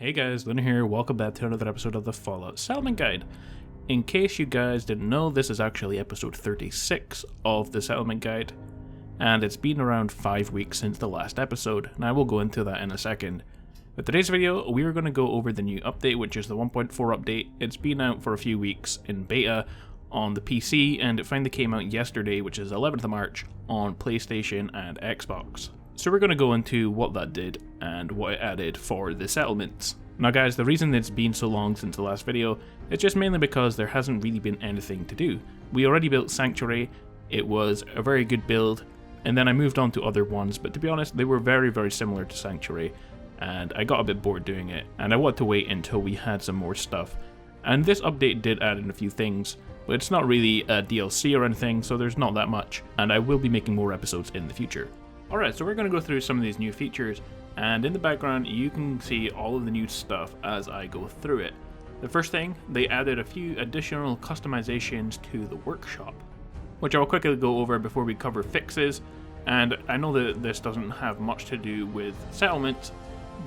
Hey guys, Lunar here, welcome back to another episode of the Fallout Settlement Guide. In case you guys didn't know, this is actually episode 36 of the Settlement Guide, and it's been around 5 weeks since the last episode, and I will go into that in a second. With today's video, we are going to go over the new update, which is the 1.4 update. It's been out for a few weeks in beta on the PC, and it finally came out yesterday, which is 11th of March, on PlayStation and Xbox. So we're going to go into what that did and what it added for the settlements. Now guys, the reason it's been so long since the last video is just mainly because there hasn't really been anything to do. We already built Sanctuary, it was a very good build, and then I moved on to other ones, but to be honest, they were very similar to Sanctuary, and I got a bit bored doing it, and I wanted to wait until we had some more stuff. And this update did add in a few things, but it's not really a DLC or anything, so there's not that much, and I will be making more episodes in the future. Alright, so we're going to go through some of these new features, and in the background you can see all of the new stuff as I go through it. The first thing, they added a few additional customizations to the workshop, which I'll quickly go over before we cover fixes, and I know that this doesn't have much to do with settlements,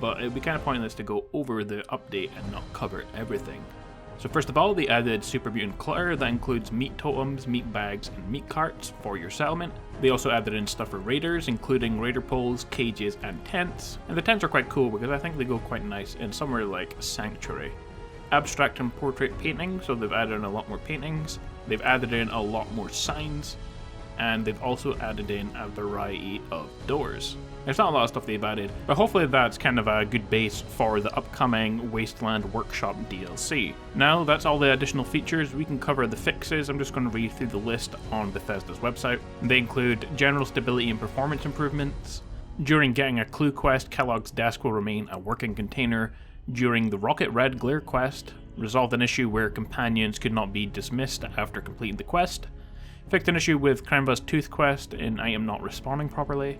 but it would be kind of pointless to go over the update and not cover everything. So first of all, they added Super Mutant Clutter that includes meat totems, meat bags, and meat carts for your settlement. They also added in stuff for raiders, including raider poles, cages, and tents. And the tents are quite cool because I think they go quite nice in somewhere like Sanctuary. Abstract and portrait painting, so they've added in a lot more paintings. They've added in a lot more signs. And they've also added in a variety of doors. There's not a lot of stuff they've added, but hopefully that's kind of a good base for the upcoming Wasteland Workshop DLC. Now that's all the additional features, we can cover the fixes. I'm just going to read through the list on Bethesda's website. They include general stability and performance improvements. During getting a clue quest, Kellogg's desk will remain a working container. During the Rocket Red Glare quest, resolved an issue where companions could not be dismissed after completing the quest. Fixed an issue with Cranva's Tooth quest in item not responding properly.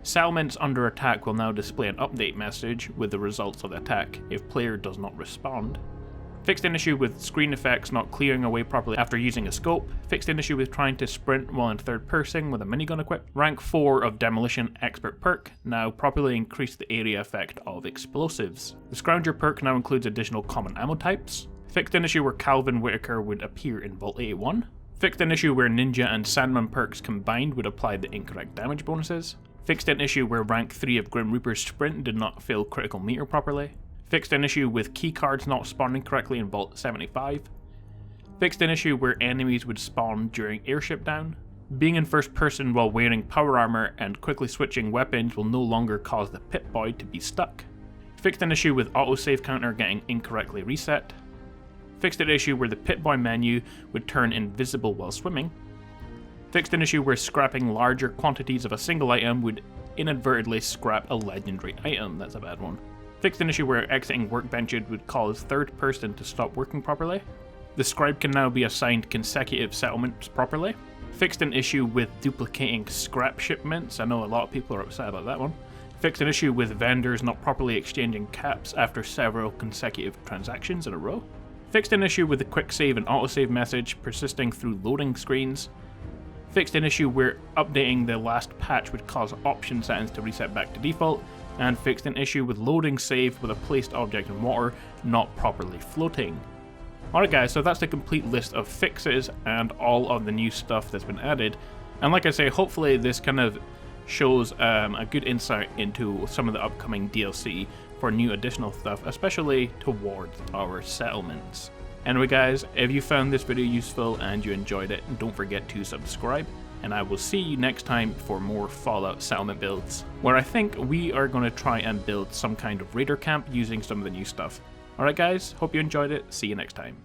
Settlements under attack will now display an update message with the results of the attack if player does not respond. Fixed an issue with screen effects not clearing away properly after using a scope. Fixed an issue with trying to sprint while in third person with a minigun equipped. Rank 4 of Demolition Expert perk now properly increased the area effect of explosives. The Scrounger perk now includes additional common ammo types. Fixed an issue where Calvin Whitaker would appear in Vault 81. Fixed an issue where Ninja and Sandman perks combined would apply the incorrect damage bonuses. Fixed an issue where rank 3 of Grim Reaper's Sprint did not fill critical meter properly. Fixed an issue with keycards not spawning correctly in Vault 75. Fixed an issue where enemies would spawn during airship down. Being in first person while wearing power armor and quickly switching weapons will no longer cause the Pip-Boy to be stuck. Fixed an issue with autosave counter getting incorrectly reset. Fixed an issue where the Pip-Boy menu would turn invisible while swimming. Fixed an issue where scrapping larger quantities of a single item would inadvertently scrap a legendary item. That's a bad one. Fixed an issue where exiting workbenches would cause third person to stop working properly. The scribe can now be assigned consecutive settlements properly. Fixed an issue with duplicating scrap shipments. I know a lot of people are upset about that one. Fixed an issue with vendors not properly exchanging caps after several consecutive transactions in a row. Fixed an issue with the quick save and autosave message persisting through loading screens. Fixed an issue where updating the last patch would cause option settings to reset back to default, and fixed an issue with loading save with a placed object in water not properly floating. Alright guys, so that's the complete list of fixes and all of the new stuff that's been added, and like I say, hopefully this kind of shows a good insight into some of the upcoming DLC for new additional stuff, especially towards our settlements. Anyway guys, if you found this video useful and you enjoyed it, don't forget to subscribe, and I will see you next time for more Fallout settlement builds, where I think we are going to try and build some kind of raider camp using some of the new stuff. Alright guys, hope you enjoyed it, see you next time.